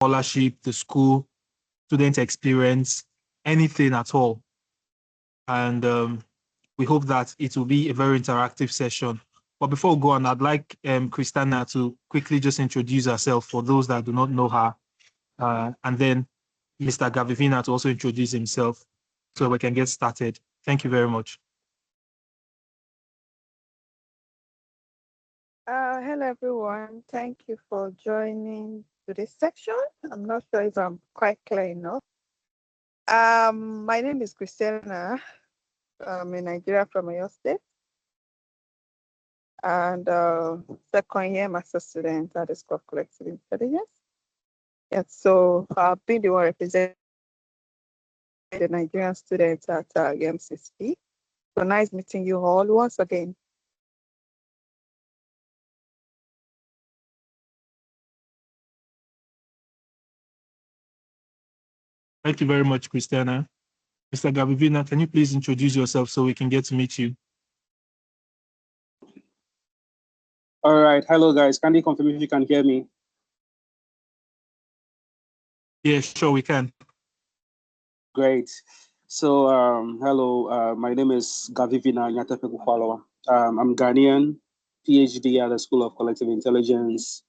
scholarship, the school, student experience, anything at all. And we hope that it will be a very interactive session. But before we go on, I'd like Christina to quickly just introduce herself for those that do not know her. And then Mr. Gavivina to also introduce himself so we can get started. Thank you very much. Hello, everyone. Thank you for joining today's section. I'm not sure if I'm quite clear enough. My name is Christina. I'm in Nigeria from Oyo State. And second year master student at the School of Collective Intelligence. Yeah, so I've been the one representing the Nigerian students at UM6P. So nice meeting you all once again. Thank you very much, Christina. Mr. Gavivina, can you please introduce yourself so we can get to meet you? All right. Hello, guys. Can you confirm if you can hear me? Yeah, sure, we can. Great. So, hello. My name is Gavivina Nyatepe. I'm Ghanian, PhD at the School of Collective Intelligence,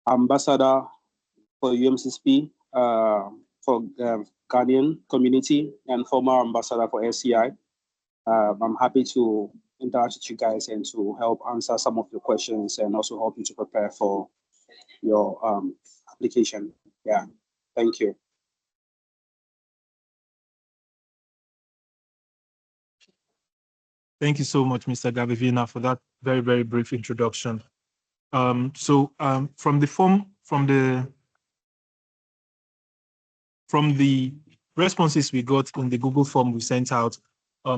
ambassador for UM6P, for Ghanian community, and former ambassador for SCI. I'm happy to interact with you guys and to help answer some of your questions and also help you to prepare for your application. Yeah, thank you. Thank you so much, Mr. Gavivina, for that very, very brief introduction. From the responses we got in the Google form we sent out,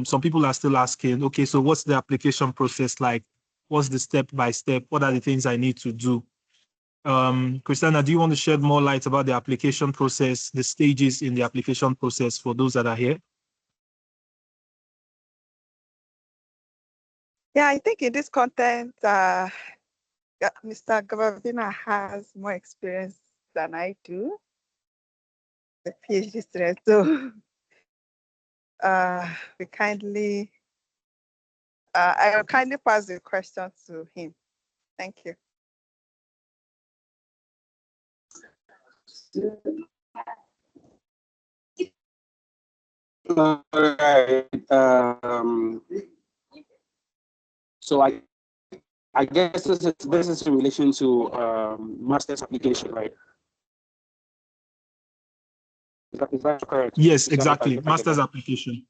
some people are still asking, okay, so what's the application process like? What's the step-by-step? What are the things I need to do? Christina, do you want to shed more light about the application process, the stages in the application process for those that are here? Yeah, I think in this content, Mr. Gavavina has more experience than I do, the PhD student. So we kindly, I will kindly pass the question to him. Thank you. All right. So I guess this is in relation to master's application, right? Is that correct? Yes, exactly. Master's application.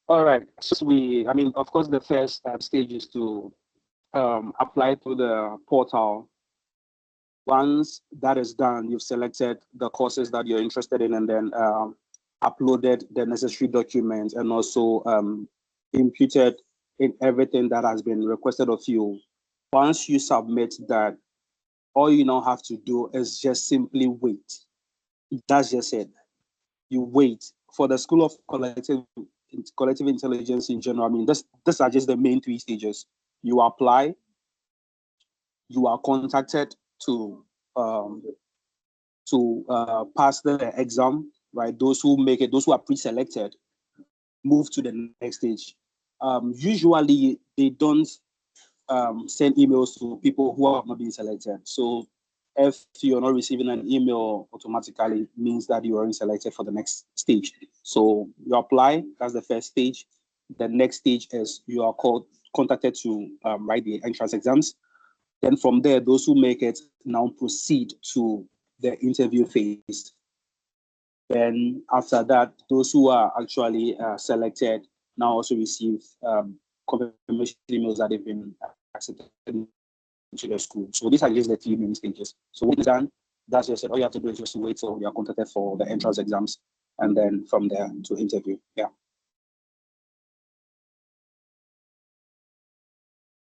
All right. So I mean, of course, the first stage is to apply through the portal. Once that is done, you've selected the courses that you're interested in and then uploaded the necessary documents and also imputed in everything that has been requested of you. Once you submit that, all you now have to do is just simply wait. That's just it. You wait for the School of Collective Intelligence in general. I mean, these are just the main three stages. You apply, you are contacted to pass the exam, right? Those who make it, those who are pre-selected, move to the next stage. Usually, they don't send emails to people who have not been selected. So if you're not receiving an email automatically, means that you aren't selected for the next stage. So you apply, that's the first stage. The next stage is you are contacted to write the entrance exams. Then from there, those who make it now proceed to the interview phase. Then after that, those who are actually selected now also receive confirmation emails that they've been accepted into the school. So these are just the three main stages. So when it's done, that's just it. All you have to do is just wait till you are contacted for the entrance exams, and then from there to interview. Yeah.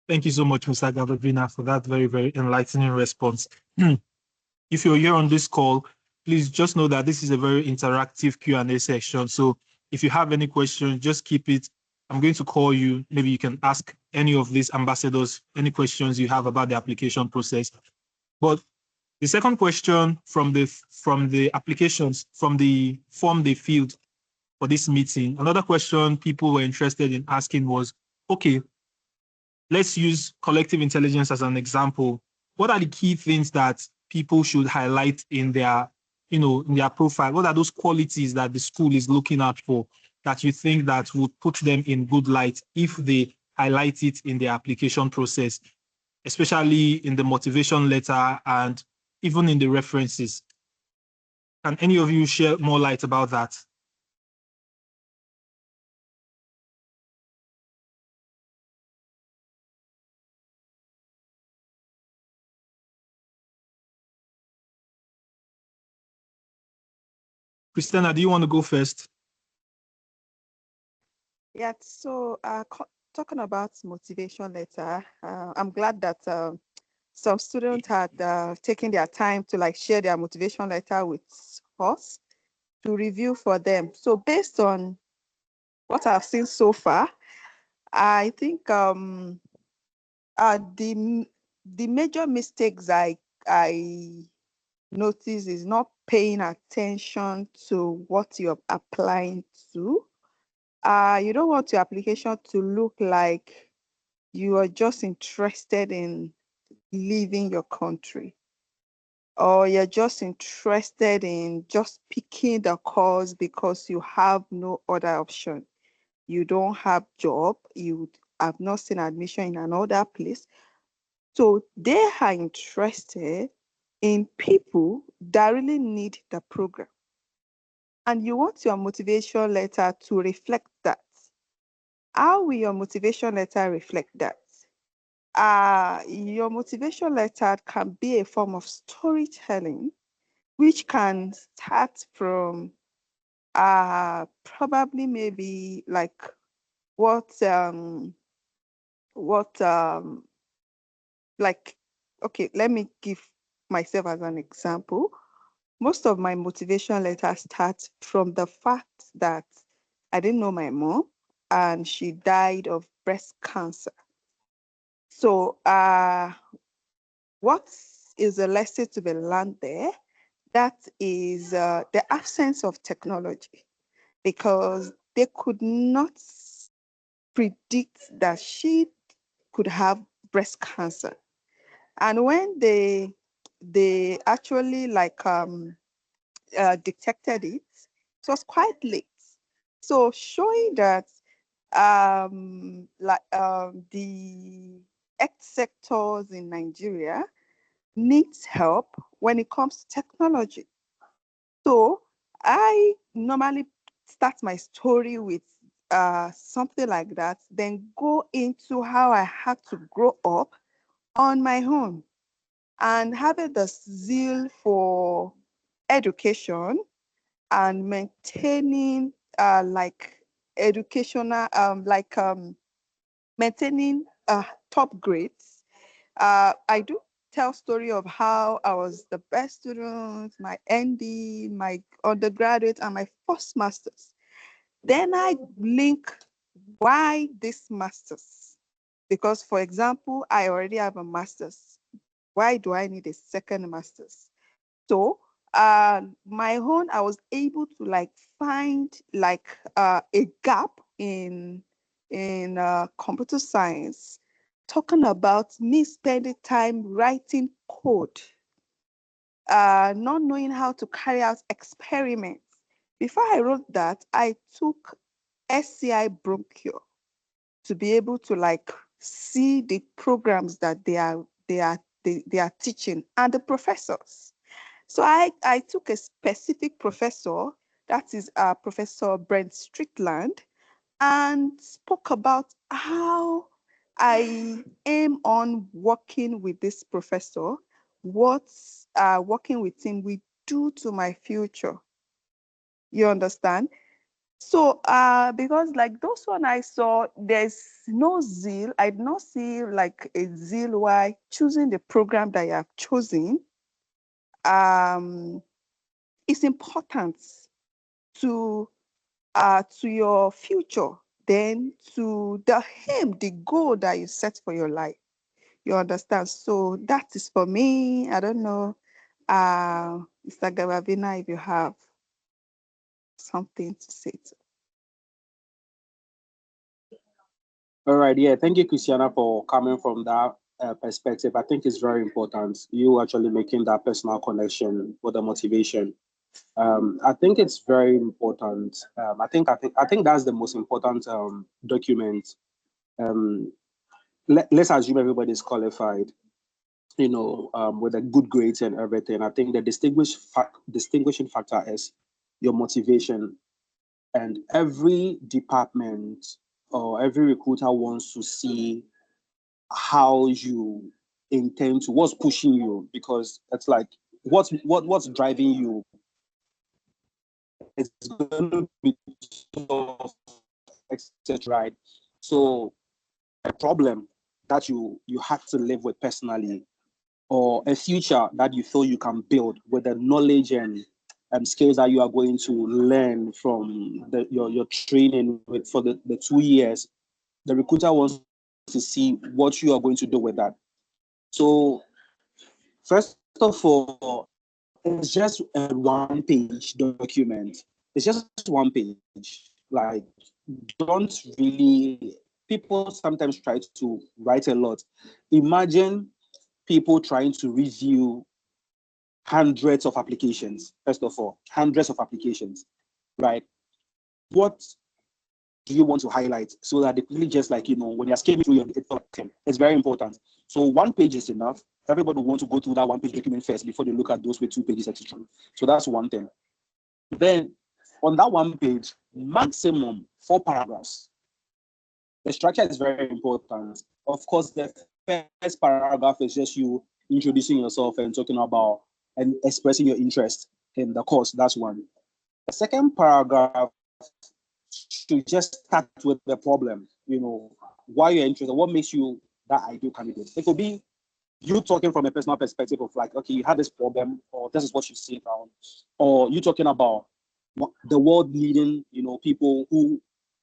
Thank you so much, Mr. Gavavina, for that very, very enlightening response. If you're here on this call, please just know that this is a very interactive Q&A section. So if you have any questions, just keep it. I'm going to call you. Maybe you can ask any of these ambassadors any questions you have about the application process. But the second question from the applications, from the form they filled for this meeting, another question people were interested in asking was, okay, let's use collective intelligence as an example. What are the key things that people should highlight in their, in their profile? What are those qualities that the school is looking out for that you think that would put them in good light if they highlight it in their application process, especially in the motivation letter and even in the references? Can any of you share more light about that? Christina, do you want to go first? Yeah, so talking about motivation letter, I'm glad that some students had taken their time to like share their motivation letter with us to review for them. So based on what I've seen so far, I think the major mistakes I notice is not paying attention to what you're applying to. You don't want your application to look like you are just interested in leaving your country, or you're just interested in just picking the course because you have no other option. You don't have job, you have not seen admission in another place. So they are interested in people that really need the program. And you want your motivation letter to reflect that. How will your motivation letter reflect that? Your motivation letter can be a form of storytelling, which can start from probably maybe like what like, okay, let me give myself as an example. Most of my motivation letters start from the fact that I didn't know my mom and she died of breast cancer. So what is the lesson to be learned there? That is the absence of technology, because they could not predict that she could have breast cancer. And when they actually like detected it, it was quite late. So showing that the health sectors in Nigeria needs help when it comes to technology. So I normally start my story with something like that, then go into how I had to grow up on my own and having the zeal for education and maintaining like educational maintaining top grades. I do tell story of how I was the best student, my ND, my undergraduate, and my first master's. Then I link why this master's, because for example, I already have a master's. Why do I need a second master's? So my own, I was able to like find like a gap in computer science, talking about me spending time writing code, not knowing how to carry out experiments. Before I wrote that, I took SCI Bronchio to be able to like see the programs that they are teaching and the professors. So I took a specific professor, that is Professor Brent Strickland, and spoke about how I aim on working with this professor, what working with him will do to my future. You understand? So because like those one I saw, there's no zeal. I did not see like a zeal why choosing the program that you have chosen. It's important to your future, then to the aim, the goal that you set for your life. You understand? So that is for me. I don't know, Mr. Gavavina, if you have something to say. All right, yeah, thank you, Christiana, for coming from that perspective. I think it's very important. You actually making that personal connection with the motivation. I think it's very important. I think that's the most important document. Let's assume everybody's qualified, with a good grades and everything. I think the distinguishing factor is your motivation, and every department or every recruiter wants to see how you intend to, what's pushing you, because it's like what's driving you. It's going to be etc. Right? So a problem that you have to live with personally, or a future that you feel you can build with the knowledge and skills that you are going to learn from your training for the 2 years. The recruiter wants to see what you are going to do with that. So first of all, it's just a one-page document. It's just one page. Like, don't really, people sometimes try to write a lot. Imagine people trying to review hundreds of applications, first of all, hundreds of applications, right? What do you want to highlight so that they really just like, when you're skimming through it's very important. So one page is enough. Everybody will want to go through that one page document first before they look at those with 2 pages, etc. So that's one thing. Then on that one page, maximum 4 paragraphs. The structure is very important. Of course, the first paragraph is just you introducing yourself and talking about and expressing your interest in the course. That's one. The second paragraph should just start with the problem, why you're interested, what makes you that ideal candidate. It could be you talking from a personal perspective of like, okay, you have this problem, or this is what you see around, or you talking about the world leading, people who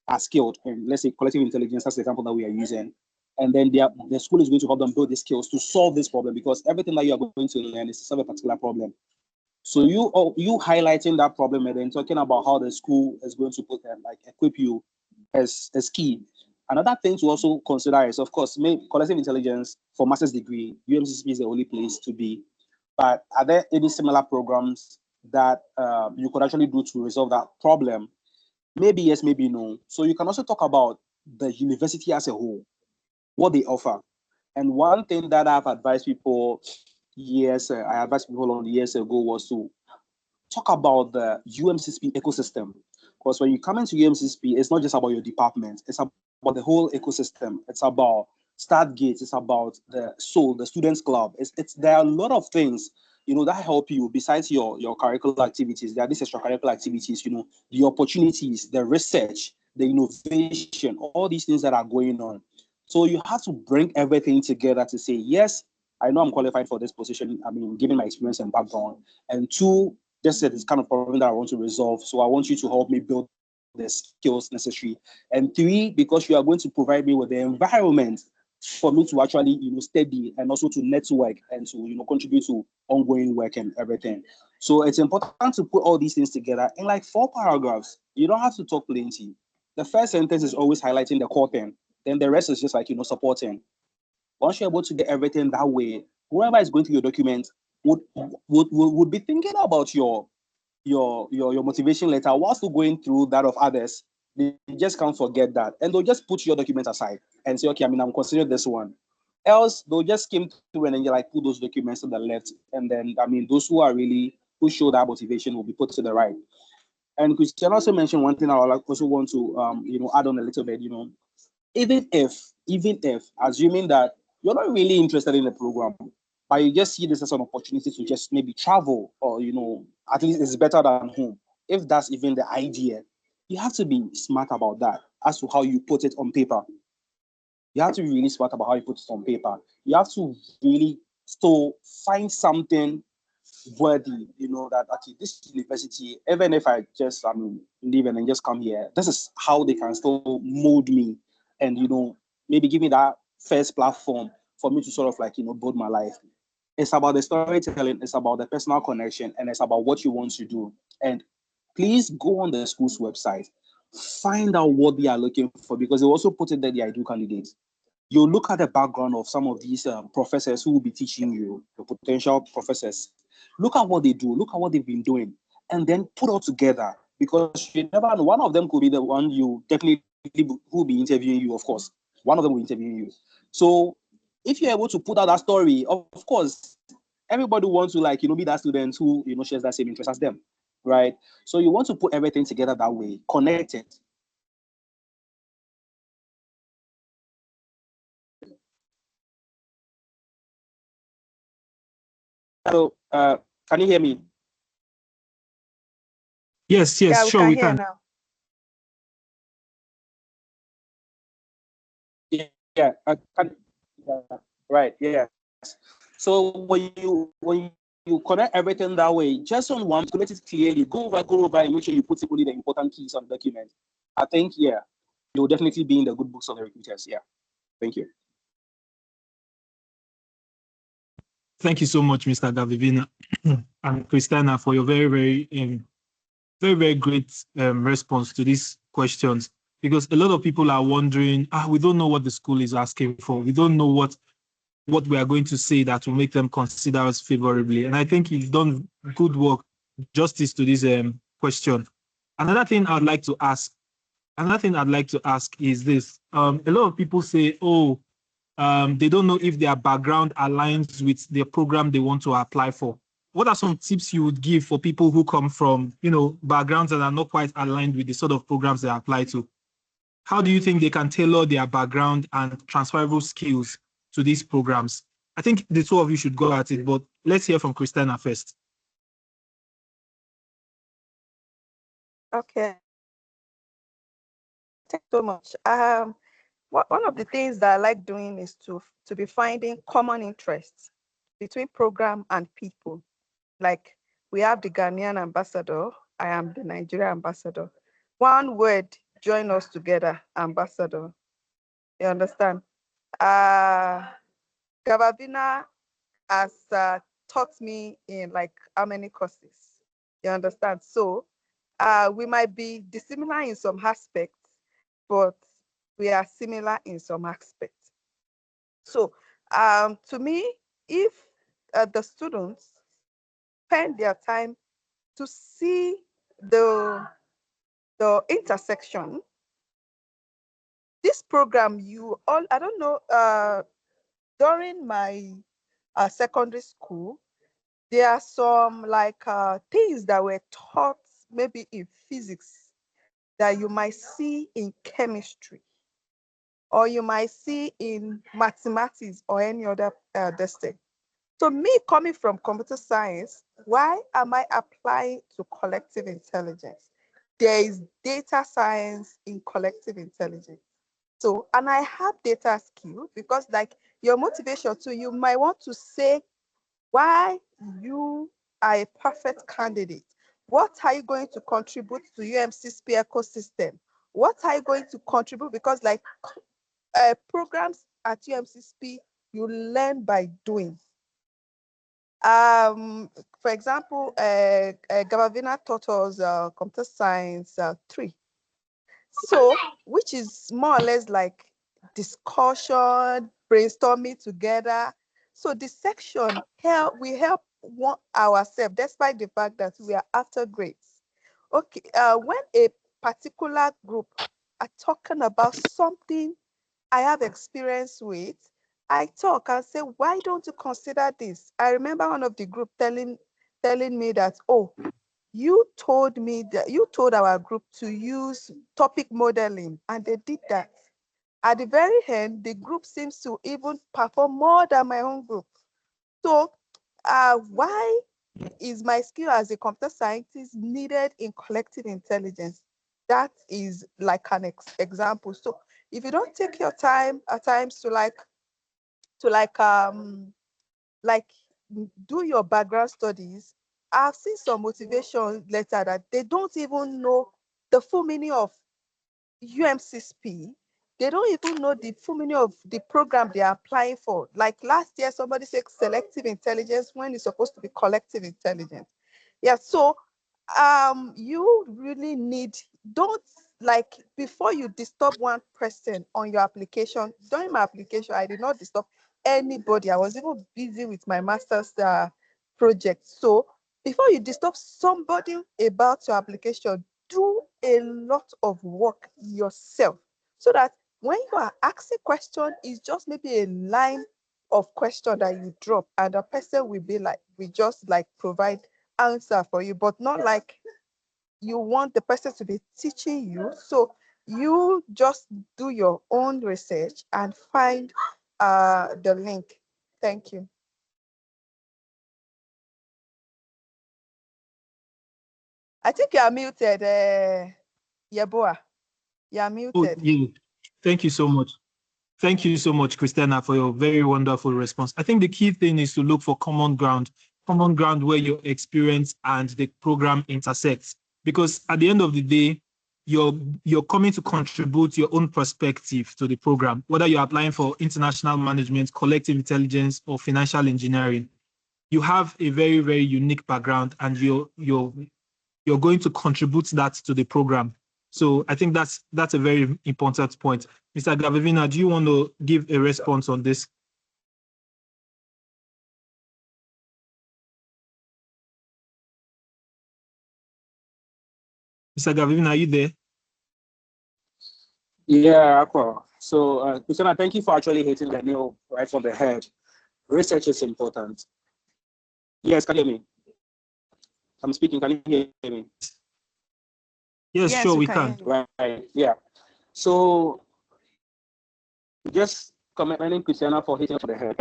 are skilled, and let's say collective intelligence, that's the example that we are using. And then the school is going to help them build the skills to solve this problem, because everything that you are going to learn is to solve a particular problem. So you highlighting that problem and then talking about how the school is going to equip you as key. Another thing to also consider is, of course, collective intelligence for master's degree. UM6P is the only place to be. But are there any similar programs that you could actually do to resolve that problem? Maybe yes, maybe no. So you can also talk about the university as a whole, what they offer. And one thing that I've advised people I advised people on years ago was to talk about the UM6P ecosystem. Because when you come into UM6P, it's not just about your department, it's about the whole ecosystem. It's about start gates, it's about the soul, the students club. There are a lot of things that help you besides your curricular activities. There are these extracurricular activities, the opportunities, the research, the innovation, all these things that are going on. So you have to bring everything together to say, yes, I know I'm qualified for this position. I mean, given my experience and background. And two, this is this kind of problem that I want to resolve. So I want you to help me build the skills necessary. And three, because you are going to provide me with the environment for me to actually, study and also to network and to, contribute to ongoing work and everything. So it's important to put all these things together in like 4 paragraphs. You don't have to talk plenty. The first sentence is always highlighting the core thing. Then the rest is just like, supporting. Once you're able to get everything that way, whoever is going through your document would be thinking about your motivation letter while still going through that of others. They just can't forget that. And they'll just put your document aside and say, okay, I'm considering this one. Else, they'll just skim through and then you put those documents to the left. And then, those who show that motivation will be put to the right. And Christian also mentioned one thing I also want to, add on a little bit, even if assuming that you're not really interested in the program, but you just see this as an opportunity to just maybe travel, or at least it's better than home. If that's even the idea, you have to be smart about that as to how you put it on paper. You have to be really smart about how you put it on paper. You have to really still find something worthy, that actually this university, even if I just leave and just come here, this is how they can still mold me and maybe give me that first platform for me to sort of build my life. It's about the storytelling, it's about the personal connection, and it's about what you want to do. And please go on the school's website, find out what they are looking for, because they also put it there, the ideal candidates. You look at the background of some of these professors who will be teaching you, the potential professors. Look at what they do, look at what they've been doing, and then put all together, because you never know. One of them could be the one you definitely who will be interviewing you, of course. One of them will interview you. So if you're able to put out that story, of course, everybody wants to be that student who shares that same interest as them, right? So you want to put everything together that way, connect it. So can you hear me? Yes, Yeah, we sure, can we hear can. now. Yeah, right, yes. So when you connect everything that way, just on one, connect it clearly, go over, and make sure you put only the important keys on the document. I think, yeah, you'll definitely be in the good books of the recruiters. Yeah, thank you. Thank you so much, Mr. Gavivina and Christina, for your very, very, very, very great response to these questions. Because a lot of people are wondering, we don't know what the school is asking for. We don't know what we are going to say that will make them consider us favorably. And I think you've done good work, justice to this question. Another thing I'd like to ask is this. A lot of people say, they don't know if their background aligns with the program they want to apply for. What are some tips you would give for people who come from, backgrounds that are not quite aligned with the sort of programs they apply to? How do you think they can tailor their background and transferable skills to these programs? I think the two of you should go at it, but let's hear from Christina first. Okay. Thanks so much. One of the things that I like doing is to be finding common interests between program and people. Like we have the Ghanaian ambassador, I am the Nigerian ambassador. One word join us together, ambassador. You understand? Gavavina has taught me in like how many courses? You understand? So we might be dissimilar in some aspects, but we are similar in some aspects. So to me, if the students spend their time to see the intersection, this program, I don't know, during my secondary school, there are some like things that were taught maybe in physics that you might see in chemistry, or you might see in mathematics or any other discipline. So me coming from computer science, why am I applying to collective intelligence? There is data science in collective intelligence. So, and I have data skill because like your motivation too, you might want to say why you are a perfect candidate. What are you going to contribute to UM6P ecosystem? What are you going to contribute? Because like programs at UM6P, you learn by doing. For example, Gavavina taught us computer science 3. So, which is more or less like discussion, brainstorming together. So the section we help ourselves, despite the fact that we are after grades. Okay, when a particular group are talking about something I have experience with, I talk and say, why don't you consider this? I remember one of the group telling me that, oh, you told our group to use topic modeling, and they did that. At the very end, the group seems to even perform more than my own group. So why is my skill as a computer scientist needed in collective intelligence? That is like an example. So if you don't take your time at times to like do your background studies. I've seen some motivation letter that they don't even know the full meaning of UM6P. They don't even know the full meaning of the program they are applying for. Like last year, somebody said selective intelligence when it's supposed to be collective intelligence. Yeah, so you really need, don't, like, before you disturb one person on your application. During my application, I did not disturb anybody. I was even busy with my master's project. So before you disturb somebody about your application, do a lot of work yourself, so that when you are asking question, it's just maybe a line of question that you drop, and the person will be like, we just like provide answer for you, but not like you want the person to be teaching you. So you just do your own research and find the link. Thank you. I think you are muted, Yeboah. You are Oh, muted. yeah. Thank you so much. Thank you so much, Christiana, for your very wonderful response. I think the key thing is to look for common ground where your experience and the program intersects. Because at the end of the day, you're coming to contribute your own perspective to the program, whether you're applying for international management, collective intelligence, or financial engineering. You have a very, very unique background, and you're going to contribute that to the program. So I think that's a very important point. Mr. Gavivina, do you want to give a response on this? Mr. Gavivina, are you there? Yeah, Aqua. So, Christiana, thank you for actually hitting the nail right from the head. Research is important. Yes, can you hear me? I'm speaking. Can you hear me? Yes, sure, we can. Right. Yeah. So, just commending Christiana for hitting for the head.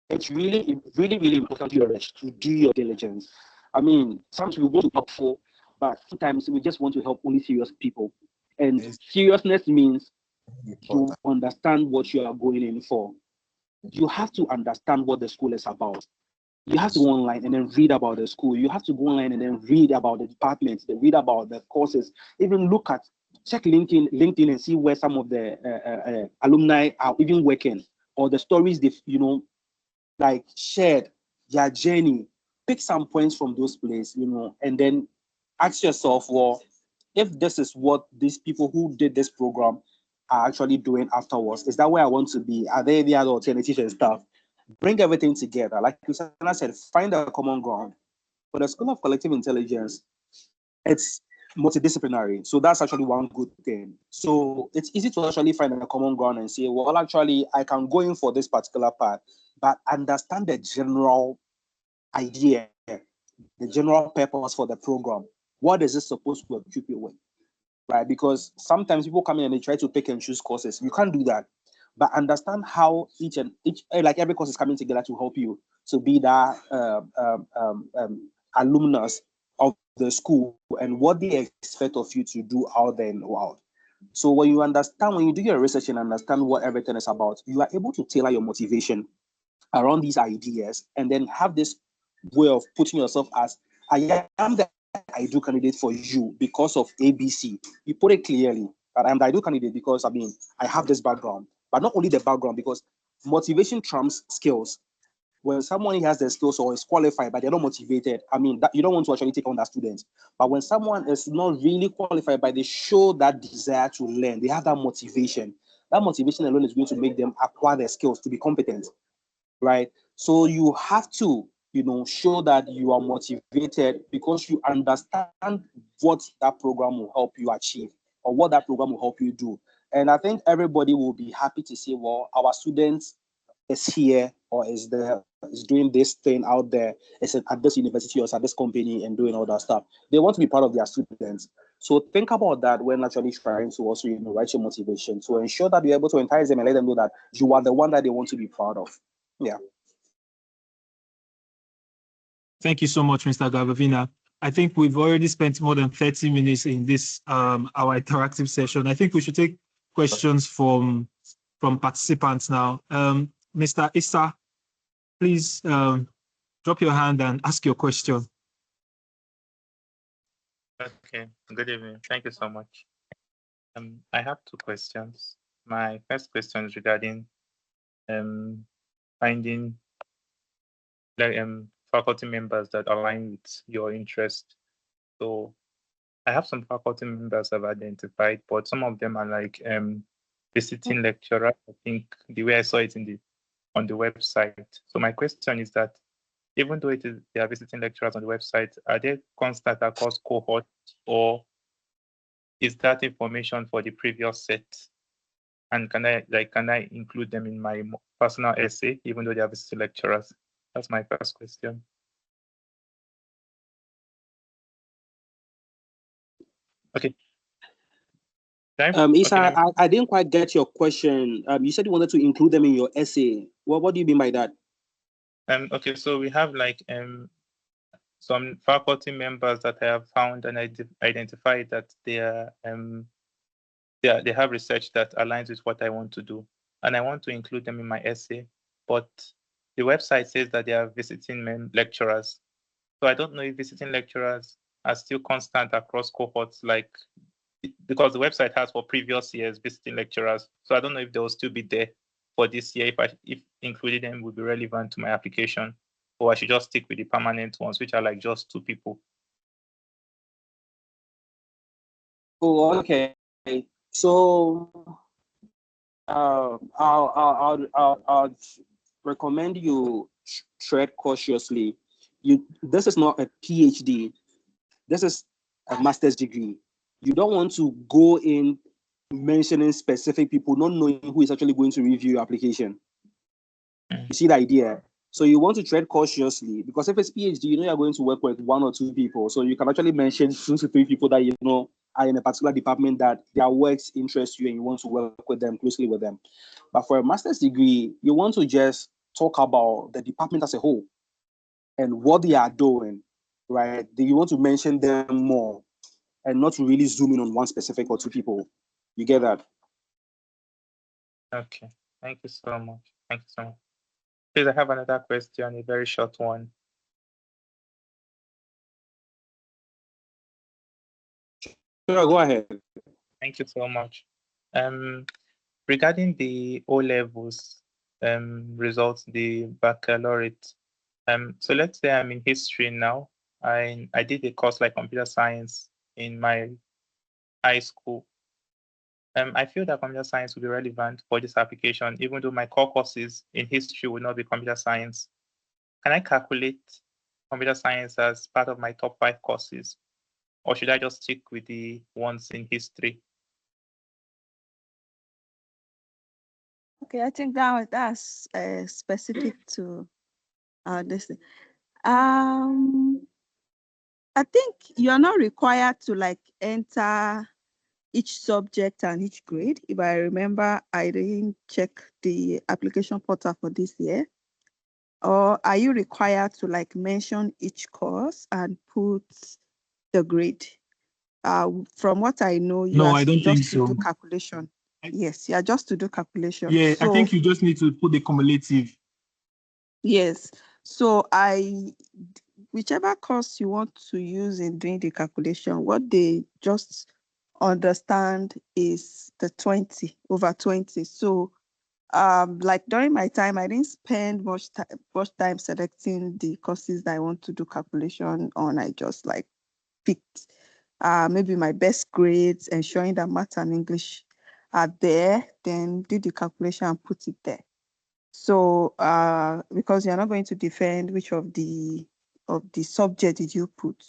It's really, really, really important to do your diligence. I mean, sometimes we want to help for, but sometimes we just want to help only serious people. And seriousness means you understand what you are going in for. You have to understand what the school is about. You have to go online and then read about the school. You have to go online and then read about the departments, read about the courses, even check LinkedIn and see where some of the alumni are even working, or the stories they've, like shared, their journey. Pick some points from those places, and then ask yourself, well, if this is what these people who did this program are actually doing afterwards, is that where I want to be? Are there any other alternatives and stuff? Bring everything together. Like Christiana said, find a common ground. For the School of Collective Intelligence, it's multidisciplinary. So that's actually one good thing. So it's easy to actually find a common ground and say, well, actually, I can go in for this particular part, but understand the general idea, the general purpose for the program. What is it supposed to equip you with? Right? Because sometimes people come in and they try to pick and choose courses. You can't do that. But understand how each, like every course is coming together to help you to be that alumnus of the school and what they expect of you to do out there and out. So when you do your research and understand what everything is about, you are able to tailor your motivation around these ideas and then have this way of putting yourself as, I am the ideal candidate for you because of ABC. You put it clearly that I'm the ideal candidate because I have this background, but not only the background, because motivation trumps skills. When someone has the skills or is qualified, but they're not motivated, that you don't want to actually take on that student. But when someone is not really qualified, but they show that desire to learn, they have that motivation. That motivation alone is going to make them acquire their skills to be competent, right? So you have to, show that you are motivated because you understand what that program will help you achieve or what that program will help you do. And I think everybody will be happy to say, well, our students is here or is doing this thing out there, is at this university or at this company and doing all that stuff. They want to be part of their students. So think about that when actually trying to also, write your motivation to ensure that you're able to entice them and let them know that you are the one that they want to be proud of. Yeah. Thank you so much, Mr. Gavavina. I think we've already spent more than 30 minutes in this our interactive session. I think we should take questions from participants now. Mr. Issa, please drop your hand and ask your question. Okay, good evening. Thank you so much. I have two questions. My first question is regarding finding faculty members that align with your interest. So I have some faculty members I've identified, but some of them are like visiting lecturer. I think the way I saw it on the website. So my question is that even though they are visiting lecturers on the website, are they constant across cohort, or is that information for the previous set? And can I include them in my personal essay, even though they are visiting lecturers? That's my first question. Okay. Isa, I didn't quite get your question. You said you wanted to include them in your essay. What do you mean by that? Okay, so we have like some faculty members that I have found and identified that they have research that aligns with what I want to do, and I want to include them in my essay. But the website says that they are visiting lecturers, so I don't know if visiting lecturers are still constant across cohorts, like, because the website has for previous years visiting lecturers. So I don't know if they will still be there for this year, if including them would be relevant to my application, or I should just stick with the permanent ones, which are like just 2 people. Oh, okay. So I'll recommend you tread cautiously. This is not a PhD. This is a master's degree. You don't want to go in mentioning specific people, not knowing who is actually going to review your application. You see the idea? So you want to tread cautiously, because if it's PhD, you know you're going to work with 1 or 2 people. So you can actually mention 2 to 3 people that you know are in a particular department that their works interest you and you want to work with them, closely with them. But for a master's degree, you want to just talk about the department as a whole and what they are doing, right? You want to mention them more and not to really zoom in on one specific or 2 people. You get that? Okay, thank you so much. Thank you so much. Please, I have another question, a very short one. Sure, go ahead. Thank you so much. Regarding the O levels results, the baccalaureate. So let's say I'm in history now. I did a course like computer science in my high school. I feel that computer science will be relevant for this application, even though my core courses in history will not be computer science. Can I calculate computer science as part of my top 5 courses, or should I just stick with the ones in history? Okay, I think that's specific to this. I think you're not required to like enter each subject and each grade. If I remember, I didn't check the application portal for this year. Or are you required to like mention each course and put the grade? From what I know, you No, are I don't think just to so. do calculation. Yes, you are just to do calculation. Yeah, so, I think you just need to put the cumulative. Yes. So whichever course you want to use in doing the calculation, what they just understand is the 20 over 20. So like during my time, I didn't spend much time selecting the courses that I want to do calculation on. I just like picked maybe my best grades, ensuring that math and English are there, then do the calculation and put it there. So because you're not going to defend which of the subject did you put,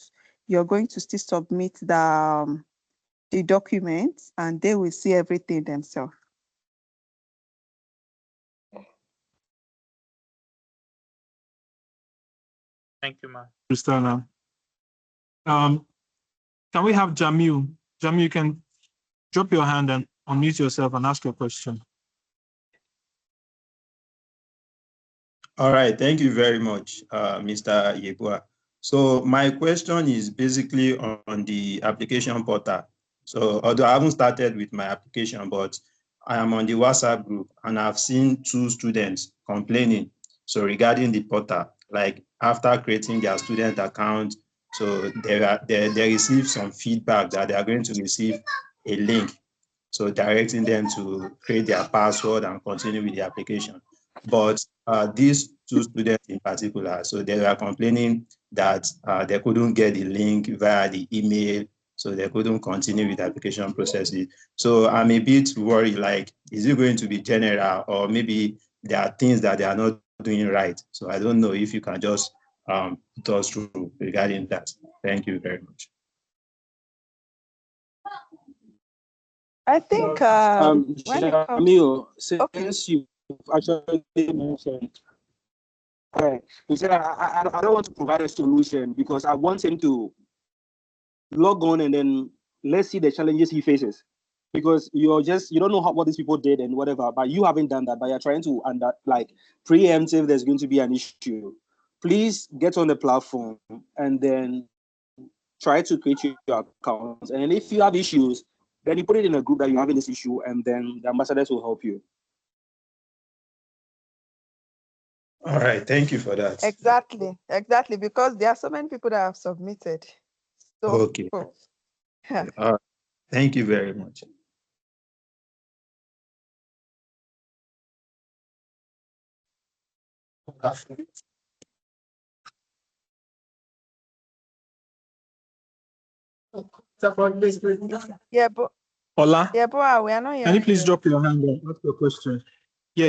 you're going to still submit the documents and they will see everything themselves. Thank you, ma'am. Christina. Can we have Jamil? Jamil, you can drop your hand and unmute yourself and ask your question. All right, thank you very much, Mr. Yebua. So my question is basically on the application portal. So although I haven't started with my application, but I am on the WhatsApp group and I've seen 2 students complaining So regarding the portal, like after creating their student account, so they receive some feedback that they are going to receive a link, so directing them to create their password and continue with the application. But these two students in particular, so they were complaining that they couldn't get the link via the email, so they couldn't continue with the application processes. So I'm a bit worried, like, is it going to be general, or maybe there are things that they are not doing right? So I don't know if you can just put us through regarding that. Thank you very much. I think when it comes, Jamil, okay, since you actually mentioned, right, he said, I don't want to provide a solution because I want him to log on and then let's see the challenges he faces. Because you don't know what these people did and whatever, but you haven't done that, but you're trying to preempt if there's going to be an issue. Please get on the platform and then try to create your account. And if you have issues, then you put it in a group that you're having this issue, and then the ambassadors will help you. All right, thank you for that. exactly, because there are so many people that have submitted. So, Okay. yeah. All right. Thank you very much. Yeah, but Ola, we are not can you hearing please you. drop your hand and ask your question? Yeah.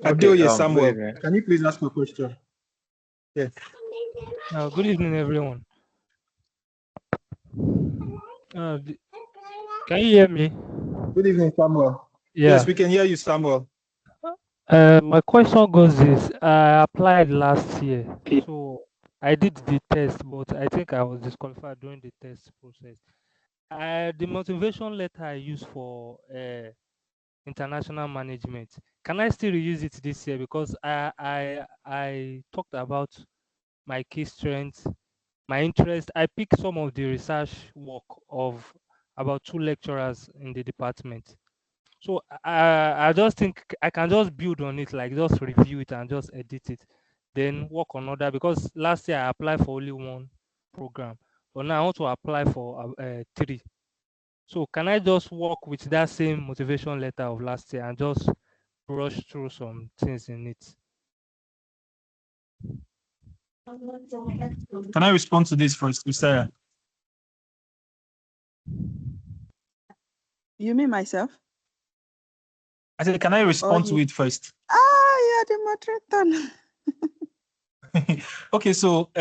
Okay, Adeoye good Samuel, evening. can you please ask your question? Yes. Good evening, everyone. Can you hear me? Good evening, Samuel. Yeah. Yes, we can hear you, Samuel. My question goes this: I applied last year, so I did the test, but I think I was disqualified during the test process. The motivation letter I used for international management, can I still reuse it this year? Because I talked about my key strengths, my interest. I picked some of the research work of about 2 lecturers in the department. So I just think I can just build on it, like just review it and just edit it, then work on other. Because last year I applied for only 1 program, but now I want to apply for 3. So can I just work with that same motivation letter of last year and just brush through some things in it? Can I respond to this first, Sarah? You mean myself? I said, can I respond to it first? Yeah, the moderator. Okay, so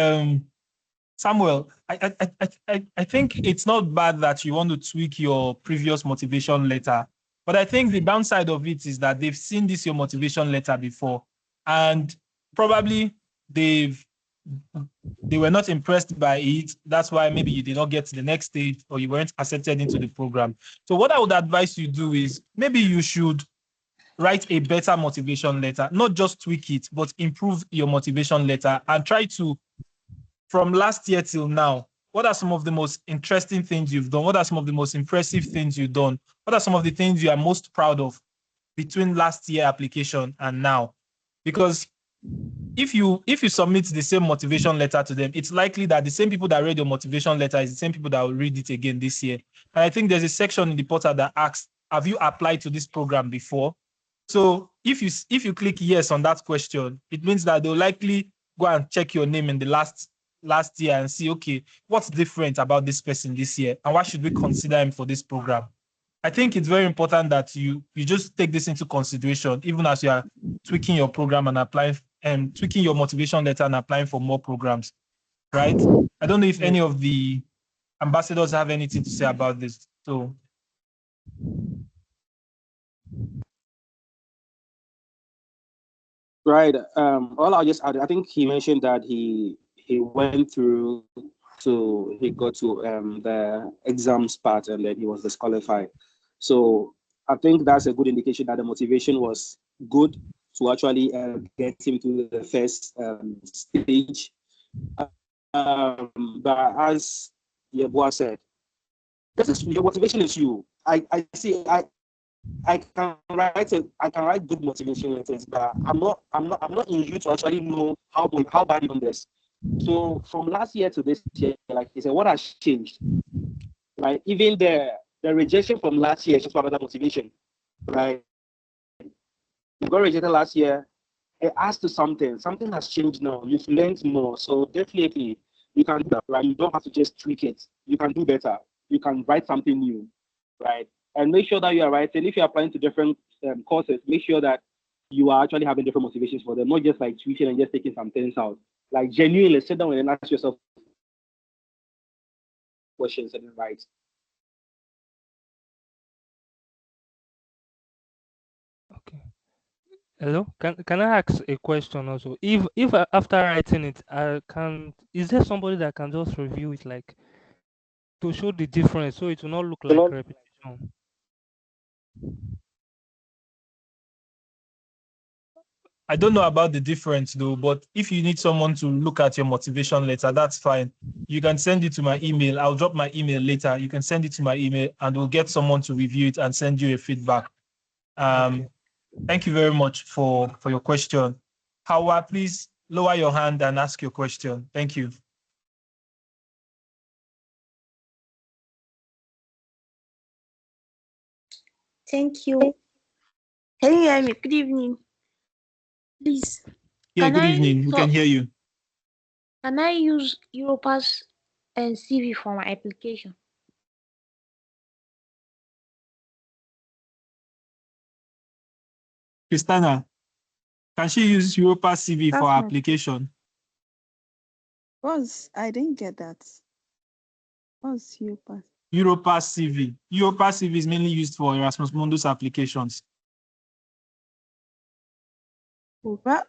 Samuel, I think it's not bad that you want to tweak your previous motivation letter, but I think the downside of it is that they've seen this your motivation letter before, and probably they were not impressed by it. That's why maybe you did not get to the next stage or you weren't accepted into the program. So what I would advise you do is maybe you should write a better motivation letter, not just tweak it, but improve your motivation letter and try to, from last year till now, what are some of the most interesting things you've done? What are some of the most impressive things you've done? What are some of the things you are most proud of between last year application and now? Because if you submit the same motivation letter to them, it's likely that the same people that read your motivation letter is the same people that will read it again this year. And I think there's a section in the portal that asks, have you applied to this program before? So if you click yes on that question, it means that they'll likely go and check your name in the last year and see, okay, what's different about this person this year and why should we consider him for this program? I think it's very important that you just take this into consideration, even as you are tweaking your program and applying and tweaking your motivation letter and applying for more programs, right? I don't know if any of the ambassadors have anything to say about this. So Right. All I'll just add, I think he mentioned that he went through he got to the exams part and then he was disqualified. So I think that's a good indication that the motivation was good to actually get him to the first stage. But as Yeboah said, this is your motivation is you. I see. I can write good motivation letters, but I'm not in you to actually know how bad you do this. So from last year to this year, like I said, what has changed? Right, even the rejection from last year is just another motivation. Right, you got rejected last year. It adds to something. Something has changed now. You've learned more. So definitely you can do that, right? You don't have to just tweak it. You can do better. You can write something new, right? And make sure that you are writing. If you're applying to different courses, make sure that you are actually having different motivations for them, not just like tweaking and just taking some things out. Like genuinely sit down and ask yourself questions and then write. Okay. Hello, can I ask a question also? If after writing it, I can, is there somebody that can just review it, like to show the difference, so it will not look like repetition? I don't know about the difference though, but if you need someone to look at your motivation letter, that's fine. You can send it to my email. I'll drop my email later. You can send it to my email and we'll get someone to review it and send you a feedback. Okay. Thank you very much for your question. Howard, please lower your hand and ask your question. Thank you. Thank you. Can you hear me? Good evening. Please, Yeah, can good I evening. We can hear you. can I use Europass and CV for my application? Christina, can she use Europa CV for That's my application? I didn't get that. What's you pass? Europa CV. Europa CV is mainly used for Erasmus Mundus applications. Well,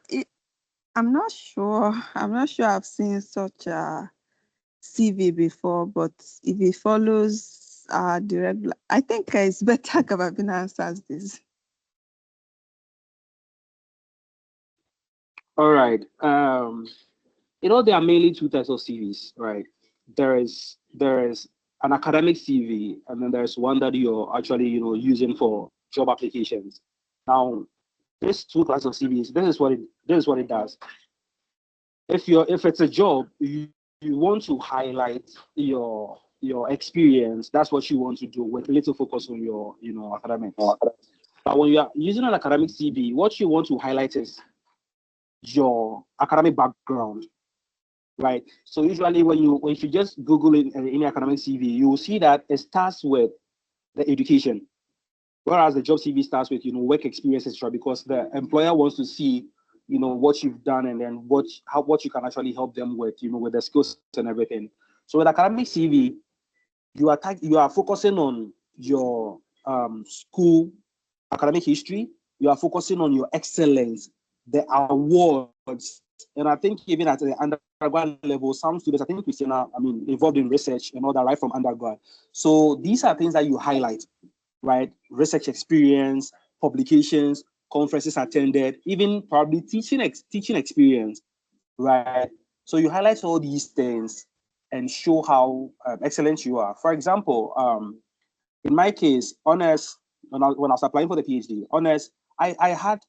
I'm not sure. I'm not sure I've seen such a CV before, but if it follows the regular, I think it's better Gababina answers this. All right. There are mainly two types of CVs, right? There is an academic CV, and then there's one that you're actually using for job applications. Now, these two classes of CVs, this is what it does. If it's a job, you want to highlight your experience. That's what you want to do with little focus on your academics. But when you are using an academic CV, what you want to highlight is your academic background, right? So usually when you just Google in any academic CV, you will see that it starts with the education, whereas the job CV starts with work experience, etc. Because the employer wants to see what you've done and then what you can actually help them with with the skills and everything. So with academic CV, you are focusing on your school academic history. You are focusing on your excellence, the awards, and I think even at the undergrad level, some students, I think Christina, involved in research and all that right from undergrad. So these are things that you highlight, right? Research experience, publications, conferences attended, even probably teaching experience, right? So you highlight all these things and show how excellent you are. For example, in my case, honors, when I was applying for the PhD, honors, I had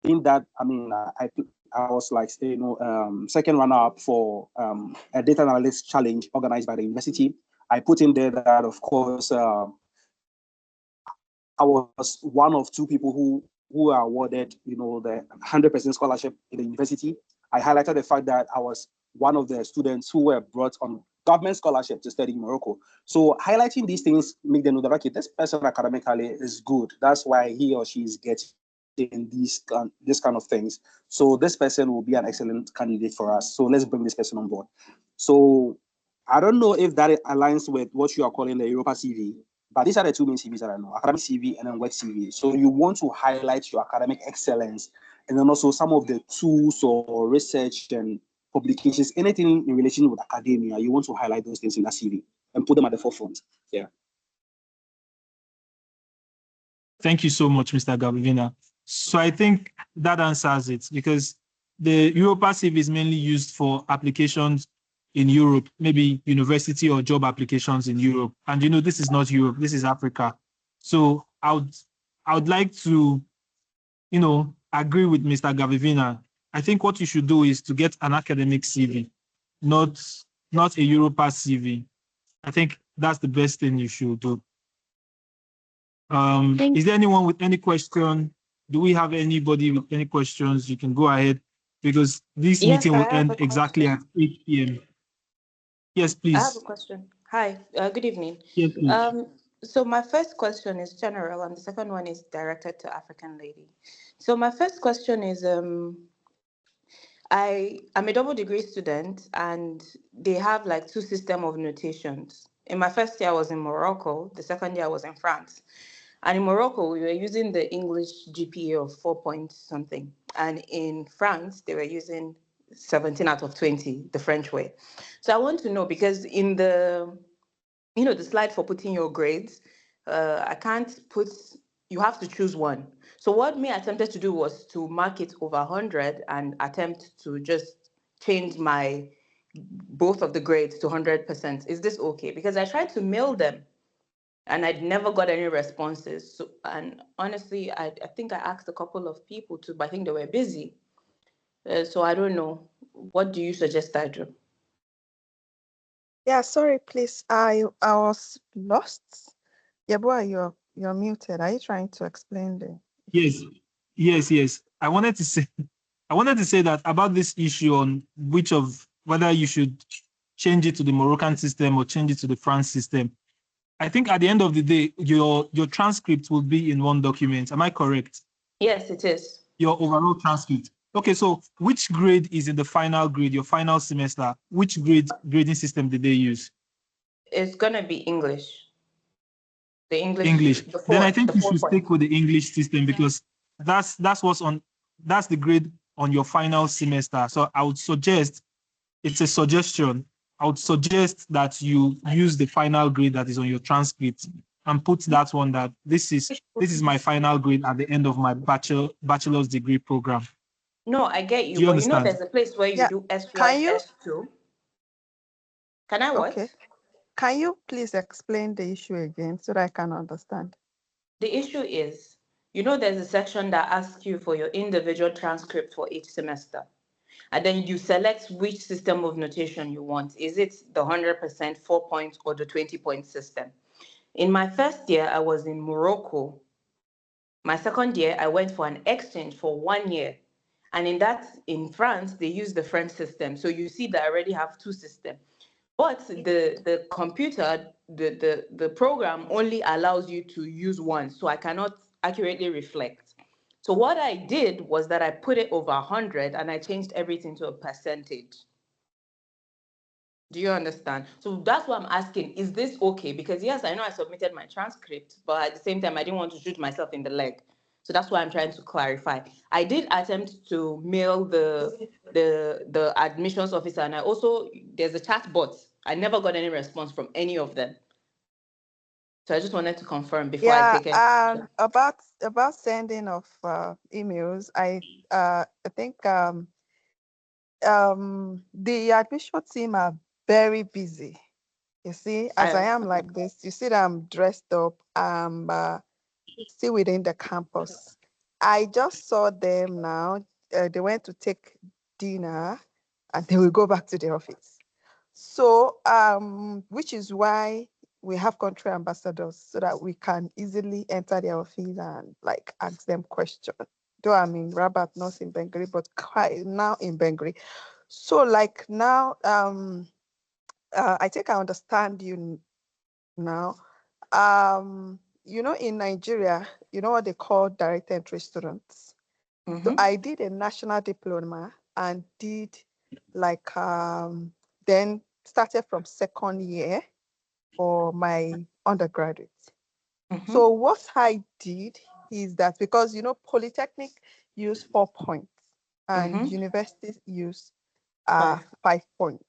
in that, I was like, second runner up for a data analyst challenge organized by the university. I put in there that, of course, I was one of two people who are awarded, the 100% scholarship in the university. I highlighted the fact that I was one of the students who were brought on government scholarship to study in Morocco. So highlighting these things make them know that, okay, this person academically is good. That's why he or she is getting these kind of things. So this person will be an excellent candidate for us. So let's bring this person on board. So I don't know if that aligns with what you are calling the Europa CV, but these are the two main CVs that I know: academic CV and then work CV. So you want to highlight your academic excellence and then also some of the tools or research and publications, anything in relation with academia, you want to highlight those things in that CV and put them at the forefront. Yeah. Thank you so much, Mr. Gabivina. So I think that answers it because the Europa CV is mainly used for applications in Europe, maybe university or job applications in Europe. And this is not Europe, this is Africa. So I would like to, agree with Mr. Gavivina. I think what you should do is to get an academic CV, not a Europa CV. I think that's the best thing you should do. Is there anyone with any question? Do we have anybody with any questions? You can go ahead, because this meeting will end exactly at 8 p.m. Yes, please. I have a question. Hi, good evening. Yes, please. So my first question is general, and the second one is directed to African lady. So my first question is, I'm a double degree student, and they have like two system of notations. In my first year, I was in Morocco. The second year, I was in France. And in Morocco, we were using the English GPA of 4 point something. And in France, they were using 17 out of 20, the French way. So I want to know, because in the slide for putting your grades, I can't put, you have to choose one. So what me attempted to do was to mark it over 100 and attempt to just change my both of the grades to 100%. Is this okay? Because I tried to mail them and I'd never got any responses. So, and honestly, I think I asked a couple of people to, but I think they were busy. So I don't know. What do you suggest I do? Yeah, sorry, please. I was lost. Yabua, you're muted. Are you trying to explain the Yes. I wanted to say that about this issue on whether you should change it to the Moroccan system or change it to the France system. I think at the end of the day, your transcript will be in one document. Am I correct? Yes, it is. Your overall transcript. Okay, so which grade is in the final grade, your final semester? Which grading system did they use? It's gonna be English. The English. Then I think you should stick with the English system, because that's the grade on your final semester. So I would suggest, it's a suggestion, I would suggest that you use the final grade that is on your transcript and put that one, that this is my final grade at the end of my bachelor's degree program. No, I get you, Do you but understand? there's a place where you do S1, S2. Can I what? Okay. Can you please explain the issue again so that I can understand? The issue is, there's a section that asks you for your individual transcript for each semester. And then you select which system of notation you want. Is it the 100% 4 point or the 20-point system? In my first year, I was in Morocco. My second year, I went for an exchange for 1 year. And in France, they use the French system. So you see that I already have two systems. But the computer, the program only allows you to use one. So I cannot accurately reflect. So what I did was that I put it over 100 and I changed everything to a percentage. Do you understand? So that's why I'm asking, is this okay? Because yes, I know I submitted my transcript, but at the same time, I didn't want to shoot myself in the leg. So that's why I'm trying to clarify. I did attempt to mail the admissions officer, and there's a chat bot. I never got any response from any of them. So I just wanted to confirm before I take it. About sending of emails, I think the admission team are very busy. You see, as I am like this, you see that I'm dressed up. I'm still within the campus. I just saw them now. They went to take dinner and they will go back to the office. So, which is why we have country ambassadors, so that we can easily enter their office and like ask them questions. Though I'm in Rabat, not in Bengri, but quite now in Bengri. So like now, I think I understand you now. In Nigeria, you know what they call direct entry students. So I did a national diploma and did like then started from second year for my undergraduate. So what I did is that, because polytechnic use 4 points and universities use 5 points.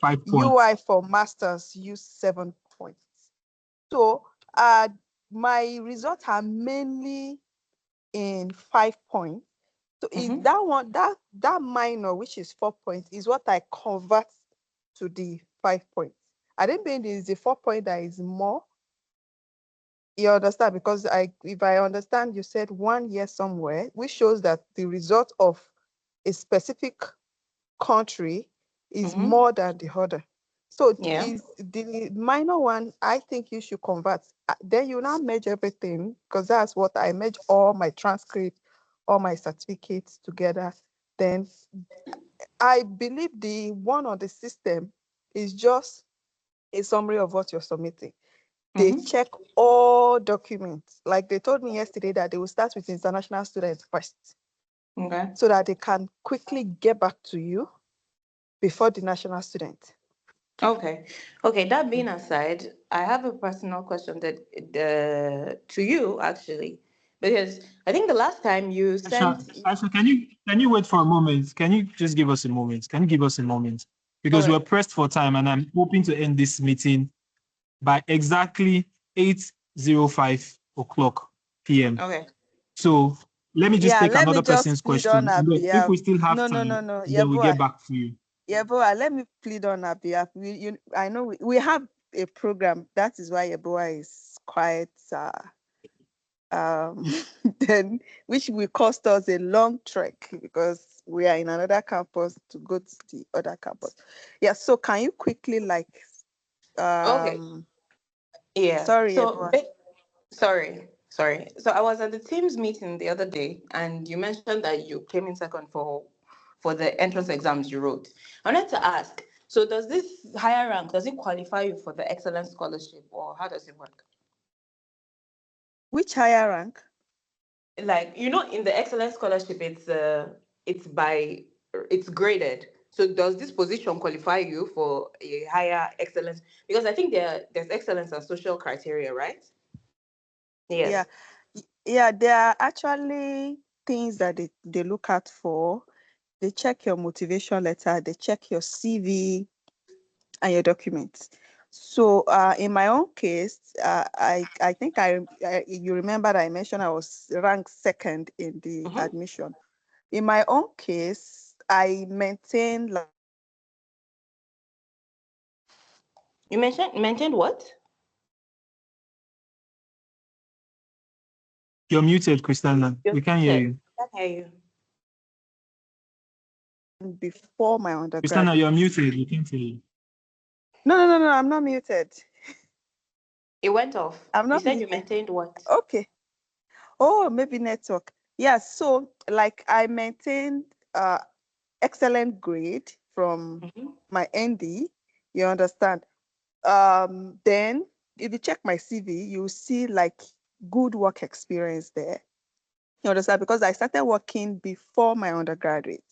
5 points. UI for masters use 7 points. So my results are mainly in 5 points. So is that one, that minor, which is 4 points, is what I convert to the 5 points. I didn't mean it's the 4 point that is more. You understand? Because if I understand, you said 1 year somewhere, which shows that the result of a specific country is more than the other. So is the minor one, I think you should convert. Then you now merge everything, because that's what I merge all my transcripts, all my certificates together. Then I believe the one on the system is just a summary of what you're submitting. They check all documents. Like they told me yesterday that they will start with international students first. Okay. So that they can quickly get back to you before the national student. Okay. Okay. That being aside, I have a personal question that to you actually, because I think the last time you sent. Aisha, can you wait for a moment? Can you just give us a moment? Can you give us a moment? Because we're pressed for time, and I'm hoping to end this meeting by exactly 8:05 o'clock p.m. Okay. So let me just take let another me just person's plead question. on our If behalf. we still have time, No. then we get back to you. Yeboah, let me plead on our behalf. I know we have a program. That is why Yeboah is quite then which will cost us a long trek because we are in another campus to go to the other campus. Yeah, so can you quickly Okay. Yeah. Sorry, So, Yeboah. sorry. So I was at the Teams meeting the other day, and you mentioned that you came in second for the entrance exams you wrote. I wanted to ask, so does this higher rank, does it qualify you for the excellence scholarship, or how does it work? Which higher rank? Like, in the excellence scholarship, it's graded. So does this position qualify you for a higher excellence? Because I think there's excellence and social criteria, right? Yes. Yeah, there are actually things that they look at for. They check your motivation letter, they check your CV and your documents. So in my own case, I think you remember that I mentioned I was ranked second in the admission. In my own case, I maintained You mentioned what? You're muted, Christina. We can't hear you. I can't hear you. before my Christina, undergraduate. you're muted. We can't hear you. No, I'm not muted. It went off. I'm You not said you muted. maintained what? Okay. Oh, maybe network. Yeah, so like I maintained excellent grade from my ND, you understand. Then if you check my CV, you see like good work experience there. You understand? Because I started working before my undergraduate.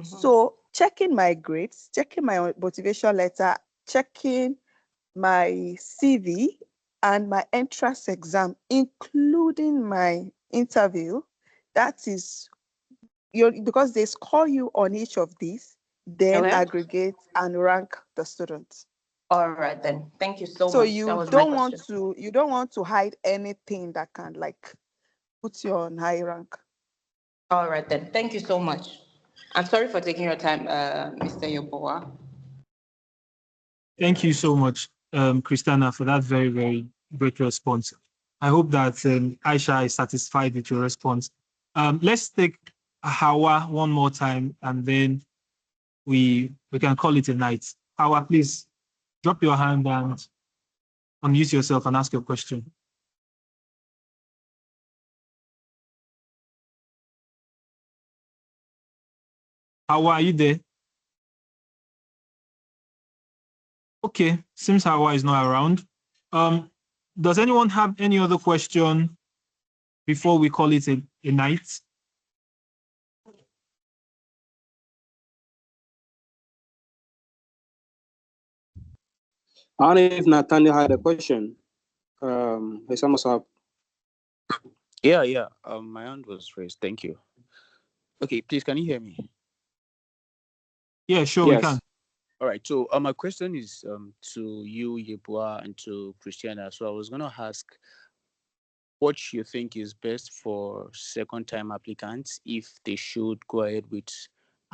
So checking my grades, checking my motivation letter, checking my CV and my entrance exam, including my interview, that is because they score you on each of these, then Okay. aggregate and rank the students. All right then. Thank you so So much. That was my question. you don't want to hide anything that can like put you on high rank. All right then. Thank you so much. I'm sorry for taking your time, Mr. Yobowa. Thank you so much, Christina, for that very, very great response. I hope that Aisha is satisfied with your response. Let's take Hawa one more time, and then we can call it a night. Hawa, please drop your hand and unmute yourself and ask your question. Hawa, are you there? Okay, seems Hawa is not around. Does anyone have any other question before we call it a night? I don't know if Nathaniel had a question. His hand was up. Yeah. My hand was raised. Thank you. Okay, please, can you hear me? Yeah, sure, we can. All right. So my question is to you, Yeboah, and to Christiana. So I was gonna ask what you think is best for second-time applicants if they should go ahead with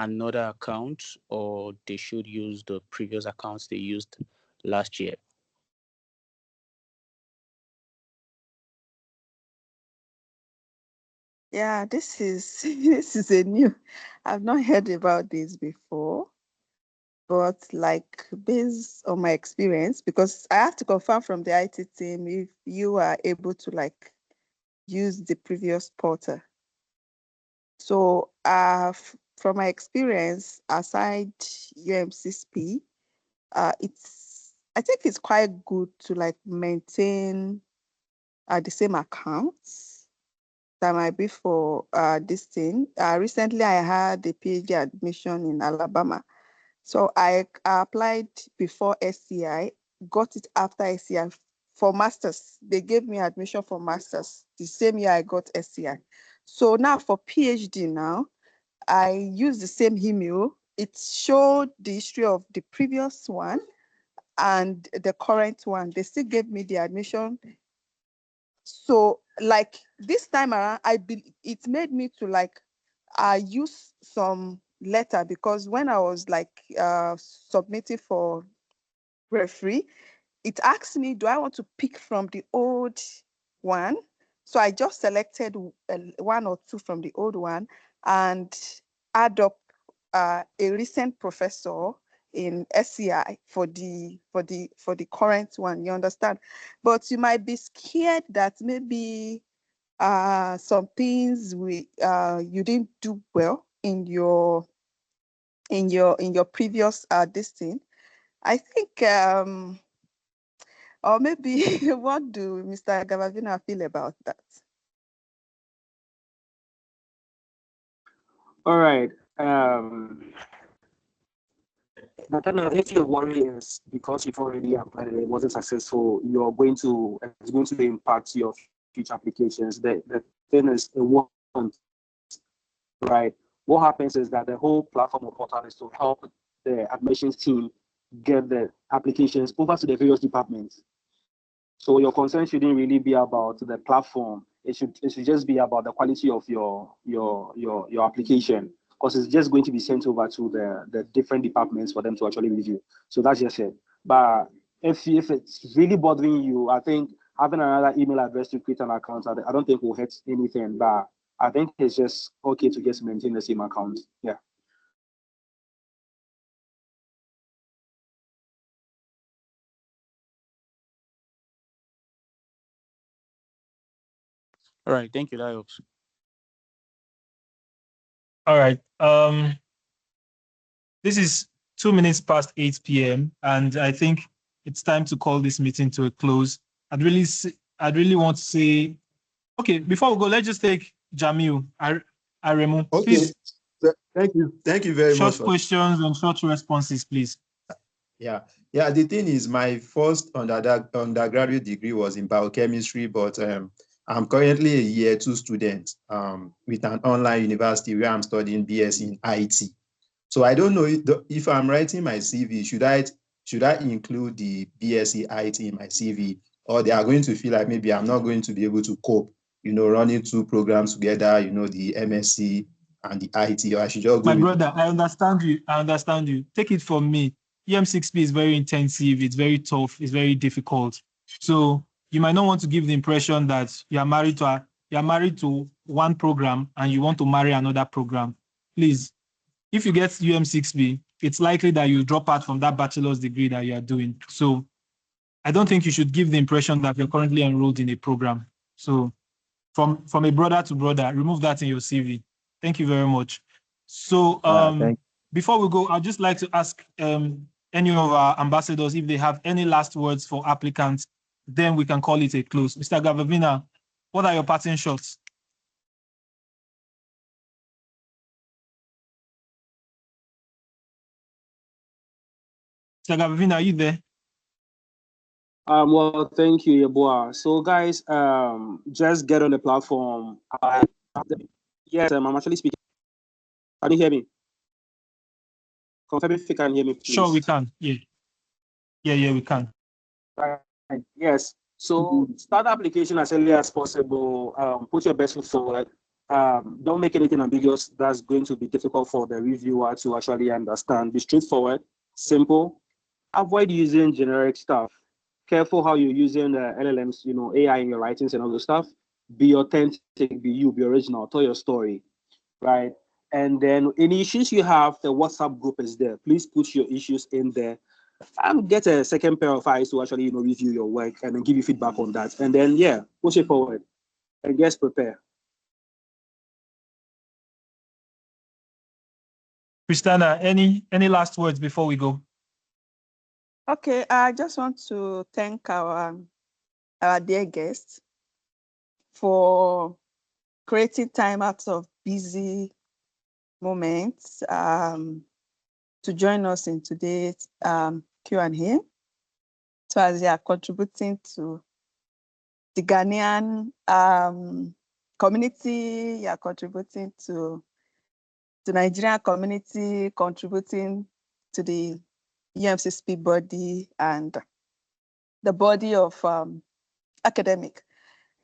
another account, or they should use the previous accounts they used last year? Yeah, this is this is a new. I've not heard about this before, but like based on my experience, because I have to confirm from the IT team if you are able to like use the previous portal. So, from my experience, aside UM6P, I think it's quite good to like maintain the same accounts that might be for this thing. Recently, I had a PhD admission in Alabama. So I applied before SCI, got it after SCI for masters. They gave me admission for masters the same year I got SCI. So now for PhD now, I used the same email. It showed the history of the previous one and the current one. They still gave me the admission. So like this time around, it made me to like use some letter, because when I was like submitting for referee, it asked me, do I want to pick from the old one? So I just selected one or two from the old one and add up a recent professor in SCI for the current one. You understand? But you might be scared that maybe some things you didn't do well in your previous this thing. I think or maybe what do Mr. Gavavina feel about that? All right. Nathaniel, if your worry is because you've already applied and it wasn't successful, it's going to impact your future applications. The thing is, it won't, right? What happens is that the whole platform of portal is to help the admissions team get the applications over to the various departments. So your concern shouldn't really be about the platform. It should just be about the quality of your application, because it's just going to be sent over to the different departments for them to actually review. So that's just it. But if it's really bothering you, I think having another email address to create an account, I don't think will hurt anything. But I think it's just okay to just maintain the same account. Yeah. All right, thank you. That helps. All right. This is 2 minutes past 8 p.m. and I think it's time to call this meeting to a close. I'd really want to say, okay, before we go, let's just take Jamil, Aremu. Okay. Please, Thank you. Thank you very much. short questions and short responses, please. Yeah. The thing is, my first undergraduate degree was in biochemistry, but I'm currently a year 2 student with an online university where I'm studying BS in IT. So I don't know if I'm writing my CV, should I include the BSc IT in my CV, or they are going to feel like maybe I'm not going to be able to cope, running 2 programs together, the MSc and the IT, or I should just go My with brother, I understand you. Take it from me. UM6P is very intensive. It's very tough. It's very difficult. So you might not want to give the impression that you're married to one program and you want to marry another program. Please, if you get UM6P, it's likely that you drop out from that bachelor's degree that you are doing. So I don't think you should give the impression that you're currently enrolled in a program. So from a brother to brother, remove that in your CV. Thank you very much. So before we go, I'd just like to ask any of our ambassadors if they have any last words for applicants, then we can call it a close. Mr. Gavavina, what are your parting shots? Mr. Gavavina, are you there? Well, thank you, Yeboah. So, guys, just get on the platform. Yes, I'm actually speaking. Can you hear me? Confirm if you can hear me, please. Sure, we can. Yeah, we can. Right. Yes. So, start the application as early as possible. Put your best foot forward. Don't make anything ambiguous that's going to be difficult for the reviewer to actually understand. Be straightforward, simple. Avoid using generic stuff. Careful how you're using LLMs, AI in your writings and all those stuff. Be authentic, be you, be original, tell your story, right? And then any issues you have, the WhatsApp group is there. Please put your issues in there and get a second pair of eyes to actually, review your work and then give you feedback on that. And then, yeah, push it forward and just prepare. Christiana, any last words before we go? Okay, I just want to thank our dear guests for creating time out of busy moments to join us in today's Q&A. So as they are contributing to the Ghanaian community, you are contributing to the Nigerian community, contributing to the UM6P body and the body of academic.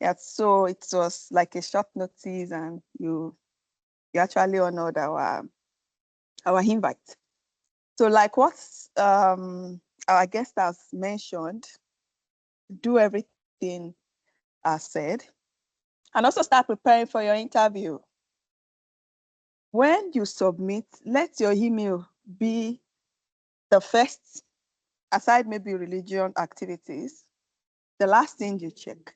Yeah, so it was like a short notice, and you actually honored our invite. So like what our guest has mentioned, do everything as said, and also start preparing for your interview. When you submit, let your email be the first, aside maybe religion activities, the last thing you check.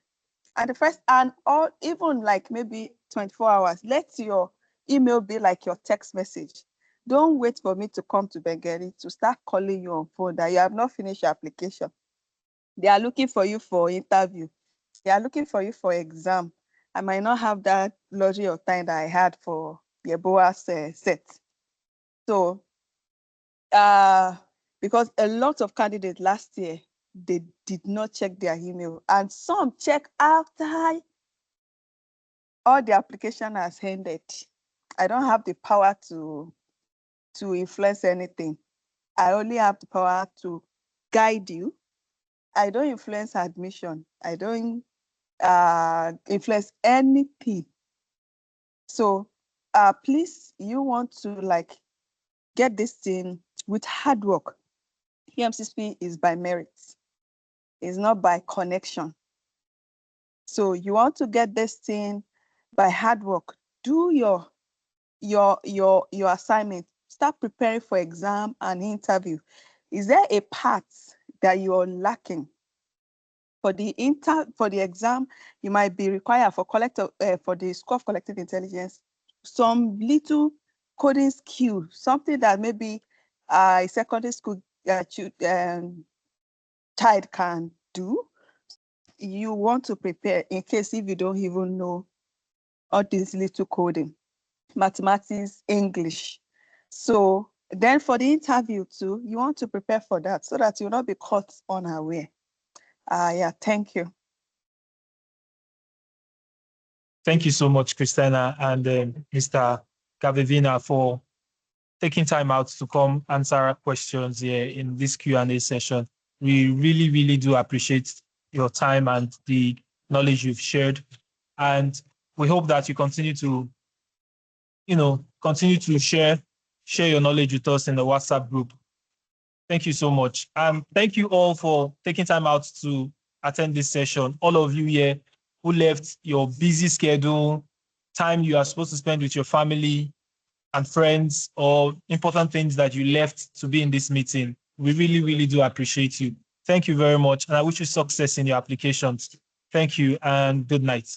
And the first, and all, even like maybe 24 hours, let your email be like your text message. Don't wait for me to come to Bengali to start calling you on phone that you have not finished your application. They are looking for you for interview. They are looking for you for exam. I might not have that luxury of time that I had for Yeboah's set. So, because a lot of candidates last year, they did not check their email, and some check after all the application has ended. I don't have the power to influence anything. I only have the power to guide you. I don't influence admission. I don't influence anything. So please, you want to like get this thing with hard work. UM6P is by merit. It's not by connection. So you want to get this thing by hard work. Do your assignment. Start preparing for exam and interview. Is there a part that you're lacking? For the exam, you might be required for for the score of collective intelligence, some little coding skill, something that maybe a secondary school child can do. You want to prepare in case if you don't even know all this little coding, mathematics, English. So then for the interview too, you want to prepare for that so that you'll not be caught unaware. Yeah, thank you. Thank you so much, Christina and Mr. Gavivina, for taking time out to come answer our questions here in this Q&A session. We really, really do appreciate your time and the knowledge you've shared. And we hope that you continue to, share your knowledge with us in the WhatsApp group. Thank you so much. And thank you all for taking time out to attend this session. All of you here who left your busy schedule, time you are supposed to spend with your family and friends, or important things that you left to be in this meeting. We really, really do appreciate you. Thank you very much. And I wish you success in your applications. Thank you and good night.